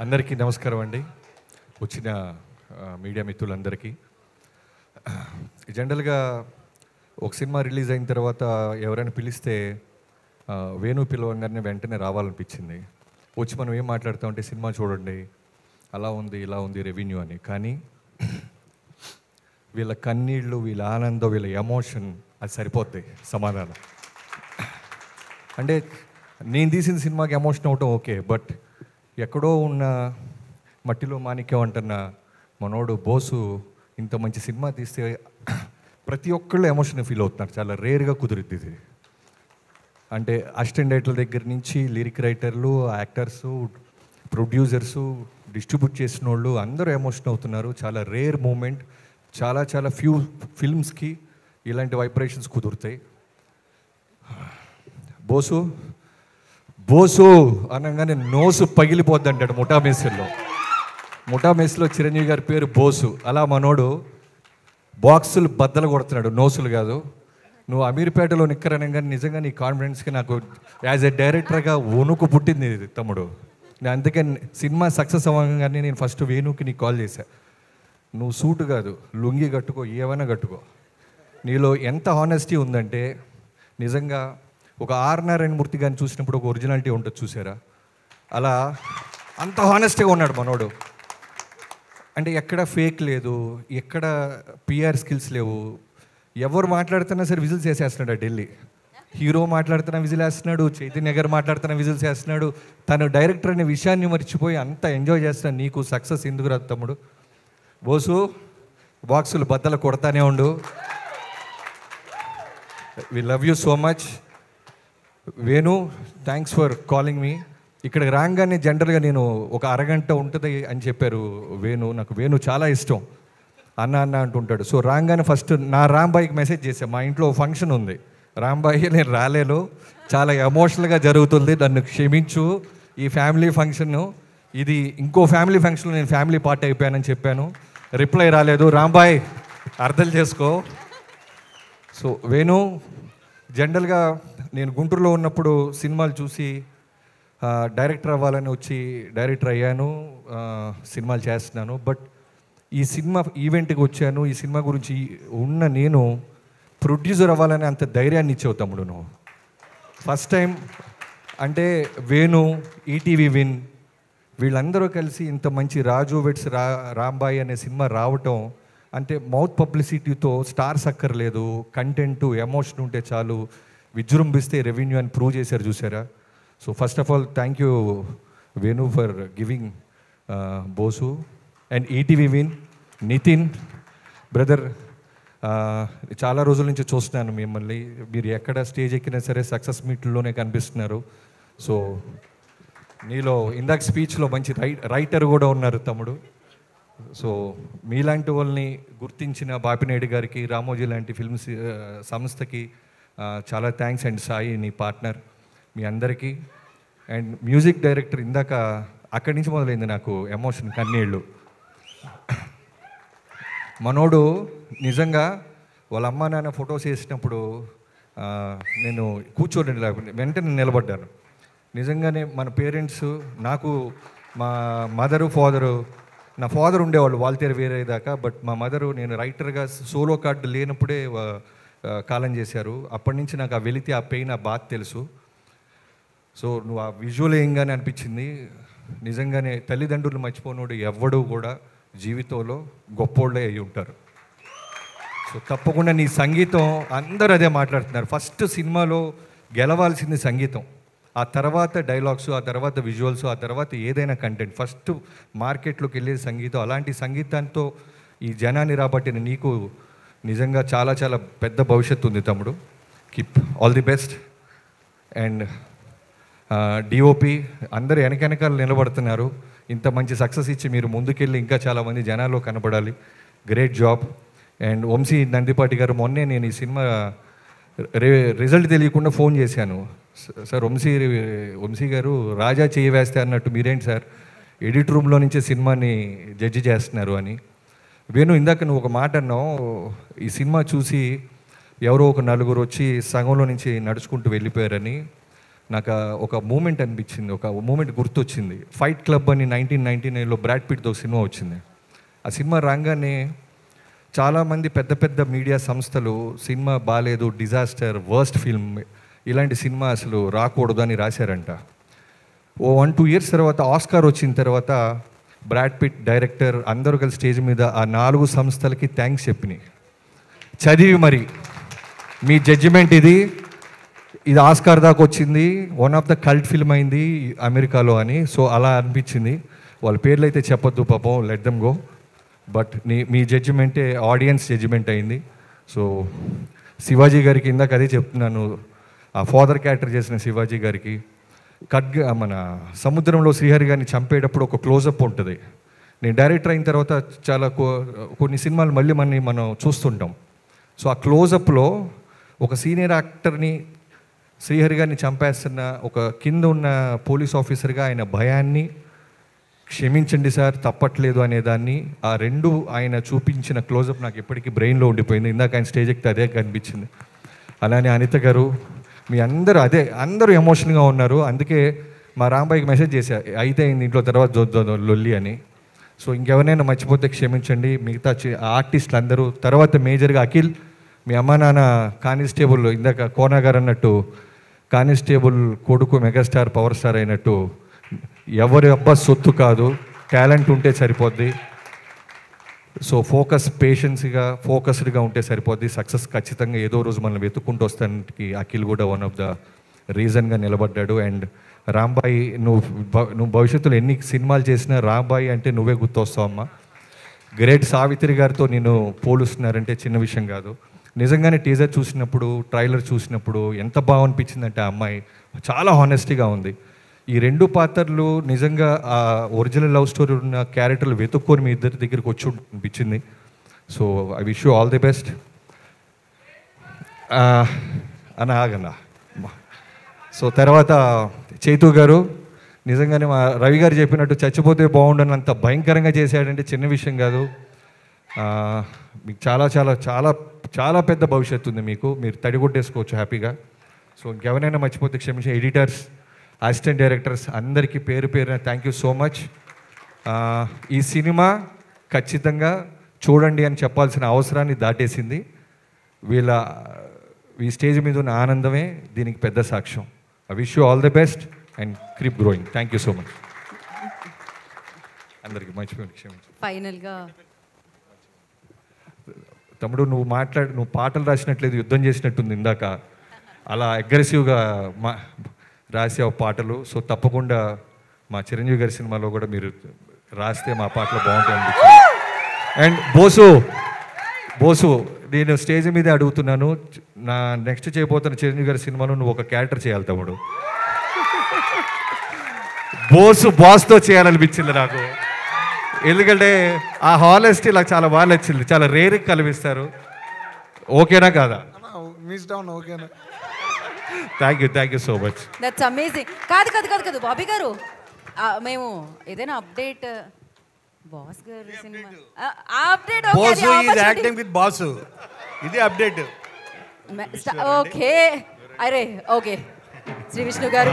అందరికీ నమస్కారం అండి. వచ్చిన మీడియా మిత్రులందరికీ. జనరల్గా ఒక సినిమా రిలీజ్ అయిన తర్వాత ఎవరైనా పిలిస్తే వేణు పిలవంగానే వెంటనే రావాలనిపించింది. వచ్చి మనం ఏం మాట్లాడుతామంటే సినిమా చూడండి, అలా ఉంది ఇలా ఉంది రెవెన్యూ అని. కానీ వీళ్ళ కన్నీళ్ళు, వీళ్ళ ఆనందం, వీళ్ళ ఎమోషన్ అది సరిపోద్ది సమాధానం. అంటే నేను తీసిన సినిమాకి ఎమోషన్ అవటం ఓకే, బట్ ఎక్కడో ఉన్న మట్టిలో మాణిక్యం అంటున్న మనోడు బోసు ఇంత మంచి సినిమా తీస్తే ప్రతి ఒక్కళ్ళు ఎమోషన్ ఫీల్ అవుతున్నారు. చాలా రేర్గా కుదిరిద్ది ఇది. అంటే అసిస్టెంట్ డైరెక్టర్ల దగ్గర నుంచి లిరిక్ రైటర్లు, యాక్టర్సు, ప్రొడ్యూసర్సు, డిస్ట్రిబ్యూట్ చేసిన వాళ్ళు అందరూ ఎమోషన్ అవుతున్నారు. చాలా రేర్ మూమెంట్. చాలా చాలా ఫ్యూ ఫిల్మ్స్కి ఇలాంటి వైబ్రేషన్స్ కుదురుతాయి. బోసు బోసు అనగానే నోసు పగిలిపోద్ది అంటాడు ముఠా మెస్లో చిరంజీవి గారి పేరు బోసు. అలా మనోడు బాక్సులు బద్దలు కొడుతున్నాడు, నోసులు కాదు. నువ్వు అమీర్పేటలో నిక్కరనగానే నిజంగా నీ కాన్ఫిడెన్స్కి నాకు యాజ్ ఎ డైరెక్టర్గా వణుకు పుట్టింది తమ్ముడు. నేను అందుకే సినిమా సక్సెస్ అవ్వగానే నేను ఫస్ట్ వేణుకి నీకు కాల్ చేశా. నువ్వు సూటు కాదు, లుంగి కట్టుకో, ఏమైనా కట్టుకో. నీలో ఎంత హానెస్టీ ఉందంటే నిజంగా ఒక ఆర్ నారాయణ మూర్తి గారిని చూసినప్పుడు ఒక ఒరిజినాలిటీ ఉంటుంది చూసారా, అలా అంత హానెస్ట్గా ఉన్నాడు మనోడు. అంటే ఎక్కడ ఫేక్ లేదు, ఎక్కడ పిఆర్ స్కిల్స్ లేవు. ఎవరు మాట్లాడుతున్నా సరే విజిల్స్ వేసేస్తున్నాడు. ఆ ఢిల్లీ హీరో మాట్లాడుతున్నా విజిల్ వేస్తున్నాడు, చైతన్య గారు మాట్లాడుతున్నా విజిల్స్ వేస్తున్నాడు. తను డైరెక్టర్ అనే విషయాన్ని మర్చిపోయి అంత ఎంజాయ్ చేస్తున్నాడు. నీకు సక్సెస్ ఎందుకు రాదు తమ్ముడు. బోసు బాక్సులు బద్దలు కొడతానే ఉండు. We love you so much. Venu, thanks for calling మీ. ఇక్కడికి రాగానే జనరల్గా నేను ఒక అరగంట ఉంటుంది అని చెప్పారు వేణు. నాకు వేణు చాలా ఇష్టం, అన్న అన్న అంటుంటాడు. సో రాగానే ఫస్ట్ నా రాంబాయికి మెసేజ్ చేశాను. మా ఇంట్లో ఫంక్షన్ ఉంది, రాంబాయి నేను రాలేను, చాలా ఎమోషనల్గా జరుగుతుంది, నన్ను క్షమించు. ఈ ఫ్యామిలీ ఫంక్షన్ ఇది ఇంకో ఫ్యామిలీ ఫంక్షన్లో నేను ఫ్యామిలీ పార్ట్ అయిపోయానని చెప్పాను. రిప్లై రాలేదు. రాంబాయ్ అర్థం చేసుకో. సో వేణు, జనరల్గా నేను గుంటూరులో ఉన్నప్పుడు సినిమాలు చూసి డైరెక్టర్ అవ్వాలని వచ్చి డైరెక్టర్ అయ్యాను, సినిమాలు చేస్తున్నాను. బట్ ఈ సినిమా ఈవెంట్కి వచ్చాను. ఈ సినిమా గురించి ఉన్న నేను ప్రొడ్యూసర్ అవ్వాలని అంత ధైర్యాన్ని ఇచ్చావు తమ్ముడు నువ్వు. ఫస్ట్ టైం అంటే వేణు, ఈటీవీ విన్ వీళ్ళందరూ కలిసి ఇంత మంచి రాజు వెట్స్ రాంబాయి అనే సినిమా రావటం అంటే మౌత్ పబ్లిసిటీతో స్టార్స్ అక్కర్లేదు, కంటెంట్ ఎమోషన్ ఉంటే చాలు, విజృంభిస్తే రెవెన్యూ అని ప్రూవ్ చేశారు చూసారా. So first of all thank you Venu for giving boss and ETV Win. Nithin brother, చాలా రోజుల నుంచి చూస్తున్నాను మిమ్మల్ని. మీరు ఎక్కడ స్టేజ్ ఎక్కినా సరే సక్సెస్ మీట్లోనే కనిపిస్తున్నారు. సో నీలో ఇందాక స్పీచ్లో మంచి రైటర్ కూడా ఉన్నారు తమ్ముడు. సో మీలాంటి వాళ్ళని గుర్తించిన బాపినాయుడు గారికి, రామోజీ లాంటి ఫిల్మ్స్ సంస్థకి చాలా థ్యాంక్స్. అండ్ సాయి నీ పార్ట్నర్, మీ అందరికీ. అండ్ మ్యూజిక్ డైరెక్టర్, ఇందాక అక్కడి నుంచి మొదలైంది నాకు ఎమోషన్, కన్నీళ్ళు. మనోడు నిజంగా వాళ్ళ అమ్మ నాన్న ఫొటోస్ వేసినప్పుడు నేను కూర్చోలేను, లేకపోతే వెంటనే నిలబడ్డాను. నిజంగానే మన పేరెంట్స్, నాకు మా మదరు ఫాదరు, నా ఫాదర్ ఉండేవాళ్ళు వాల్తేరు వేరే దాకా, బట్ మా మదరు నేను రైటర్గా సోలో కార్డు లేనప్పుడే కాలం చేశారు. అప్పటి నుంచి నాకు ఆ వెలితి, ఆ పెయిన్, ఆ బాధ తెలుసు. సో నువ్వు ఆ విజువల్ ఏంగానే అనిపించింది. నిజంగానే తల్లిదండ్రులు మర్చిపోనోడు ఎవ్వడూ కూడా జీవితంలో గొప్పోళ్ళే అయి ఉంటారు. సో తప్పకుండా నీ సంగీతం, అందరూ అదే మాట్లాడుతున్నారు. ఫస్ట్ సినిమాలో గెలవాల్సింది సంగీతం, ఆ తర్వాత డైలాగ్స్, ఆ తర్వాత విజువల్స్, ఆ తర్వాత ఏదైనా కంటెంట్. ఫస్ట్ మార్కెట్లోకి వెళ్ళేది సంగీతం. అలాంటి సంగీతంతో ఈ జనాన్ని రాబట్టిన నీకు నిజంగా చాలా చాలా పెద్ద భవిష్యత్తు ఉంది తమ్ముడు. Keep all the best. And DOP అందరూ వెనకాల నిలబడుతున్నారు. ఇంత మంచి సక్సెస్ ఇచ్చి మీరు ముందుకెళ్ళి ఇంకా చాలామంది జనాల్లో కనపడాలి. Great job. And Vamsi Nandipati garu, మొన్నే నేను ఈ సినిమా రిజల్ట్ తెలియకుండా ఫోన్ చేశాను. సార్ వంశీ గారు రాజా చేయి వేస్తే అన్నట్టు మీరేంటి సార్ ఎడిట్ రూమ్లో నుంచే సినిమాని జడ్జి చేస్తున్నారు అని. వేణు, ఇందాక నువ్వు ఒక మాట అన్నావు, ఈ సినిమా చూసి ఎవరో ఒక నలుగురు వచ్చి సగంలో నుంచి నడుచుకుంటూ వెళ్ళిపోయారని. నాకు ఒక మూమెంట్ అనిపించింది, ఒక మూమెంట్ గుర్తొచ్చింది. ఫైట్ క్లబ్ అని 1999లో బ్రాడ్ పిట్తో సినిమా వచ్చింది. ఆ సినిమా రాగానే చాలామంది పెద్ద పెద్ద మీడియా సంస్థలు సినిమా బాగాలేదు, డిజాస్టర్, వర్స్ట్ ఫిల్మ్, ఇలాంటి సినిమా అసలు రాకూడదు అని రాశారంట. ఓ 1-2 ఇయర్స్ తర్వాత ఆస్కార్ వచ్చిన తర్వాత బ్రాడ్ పిట్, డైరెక్టర్ అందరూ కలిసి స్టేజ్ మీద ఆ 4 సంస్థలకి థ్యాంక్స్ చెప్పినాయి. చదివి మరి మీ జడ్జిమెంట్ ఇది ఆస్కార్ దాకా వచ్చింది, one of the cult film అయింది అమెరికాలో అని. సో అలా అనిపించింది. వాళ్ళ పేర్లు అయితే చెప్పొద్దు పాపం, లెట్ దెమ్ గో. బట్ మీ జడ్జిమెంటే ఆడియన్స్ జడ్జిమెంట్ అయింది. సో శివాజీ గారికి ఇందాక అదే చెప్తున్నాను, ఆ ఫాదర్ క్యారెక్టర్ చేసిన శివాజీ గారికి మన సముద్రంలో శ్రీహరి గారిని చంపేటప్పుడు ఒక క్లోజప్ ఉంటుంది. నేను డైరెక్టర్ అయిన తర్వాత చాలా కొన్ని సినిమాలు మళ్ళీ మనం చూస్తుంటాం. సో ఆ క్లోజప్లో ఒక సీనియర్ యాక్టర్ని శ్రీహరి గారిని చంపేస్తున్న ఒక కింద ఉన్న పోలీస్ ఆఫీసర్గా ఆయన భయాన్ని, క్షమించండి సార్ తప్పట్లేదు అనేదాన్ని, ఆ రెండు ఆయన చూపించిన క్లోజప్ నాకు ఎప్పటికీ బ్రెయిన్లో ఉండిపోయింది. ఇందాక ఆయన స్టేజ్ ఎక్కితే అదే కనిపించింది. అలానే అనిత గారు, మీ అందరూ ఎమోషనల్గా ఉన్నారు. అందుకే మా రాంబాయికి మెసేజ్ చేశా, అయితే ఇంట్లో తర్వాత లొల్లి అని. సో ఇంకెవరైనా మర్చిపోతే క్షమించండి. మిగతా ఆర్టిస్టులు అందరూ, తర్వాత మేజర్గా అఖిల్, మీ అమ్మ నాన్న కానిస్టేబుల్, ఇందాక కోనా గారు అన్నట్టు కానిస్టేబుల్ కొడుకు మెగాస్టార్, పవర్ స్టార్ అయినట్టు ఎవరి అబ్బా సొత్తు కాదు, టాలెంట్ ఉంటే సరిపోద్ది. సో ఫోకస్డ్గా ఉంటే సరిపోద్ది. సక్సెస్ ఖచ్చితంగా ఏదో రోజు మనం వెతుక్కుంటూ వస్తానికి అఖిల్ కూడా వన్ ఆఫ్ ద రీజన్గా నిలబడ్డాడు. అండ్ రాంబాయి, నువ్వు భవిష్యత్తులో ఎన్ని సినిమాలు చేసినా రాంబాయి అంటే నువ్వే గుర్తొస్తావు అమ్మా. గ్రేట్ సావిత్రి గారితో నేను పోలుస్తున్నారంటే చిన్న విషయం కాదు. నిజంగానే టీజర్ చూసినప్పుడు, ట్రైలర్ చూసినప్పుడు ఎంత బాగా అనిపించిందంటే ఆ అమ్మాయి చాలా హానెస్టీగా ఉంది. ఈ 2 పాత్రలు నిజంగా ఆ ఒరిజినల్ లవ్ స్టోరీ ఉన్న క్యారెక్టర్లు వెతుక్కొని మీ ఇద్దరి దగ్గరికి వచ్చి అనిపించింది. So I wish you all the best. ఆగన్నా. సో తర్వాత చైతు గారు, నిజంగానే మా రవి గారు చెప్పినట్టు చచ్చిపోతే బాగుండనంత భయంకరంగా చేశాడంటే చిన్న విషయం కాదు. మీకు చాలా చాలా చాలా చాలా పెద్ద భవిష్యత్తు ఉంది మీకు, మీరు తడిగొట్టేసుకోవచ్చు హ్యాపీగా. సో ఇంకెవరైనా మర్చిపోతే క్షమించి. ఎడిటర్స్, అసిస్టెంట్ డైరెక్టర్స్ అందరికీ పేరు పేరున థ్యాంక్ యూ సో మచ్. ఈ సినిమా ఖచ్చితంగా చూడండి అని చెప్పాల్సిన అవసరాన్ని దాటేసింది. ఈ స్టేజ్ మీద ఉన్న ఆనందమే దీనికి పెద్ద సాక్ష్యం. I wish you all the best and keep growing. Thank you so much. అందరికీ మర్చిపోయింది, క్షమించు. ఫైనల్గా తమ్ముడు, నువ్వు పాటలు రాసినట్లేదు, యుద్ధం చేసినట్టుంది ఇందాక. అలా అగ్రెసివ్గా రాసావు పాటలు. సో తప్పకుండా మా చిరంజీవి గారి సినిమాలో కూడా మీరు రాస్తే మా పాటలు బాగుంటాయి అనిపించింది. అండ్ బోసు, నేను స్టేజ్ మీదే అడుగుతున్నాను, నా నెక్స్ట్ చేయబోతున్న చిరంజీవి గారి సినిమాలో నువ్వు ఒక క్యారెక్టర్ చేయాలి తమ్ముడు. బాస్తో చేయాలనిపించింది నాకు. ఎందుకంటే ఆ హానెస్టీ నాకు చాలా బాగా నచ్చింది. చాలా రేర్గా కనిపిస్తారు. ఓకేనా కాదా? Thank you so much. That's amazing. కాదు బాబీ గారు, మేము ఏదైనా అప్డేట్ బాస్ గారు cinema update boss is acting with boss, ఇది అప్డేట్. ఓకే, అరే ఓకే, శ్రీ విష్ణు గారు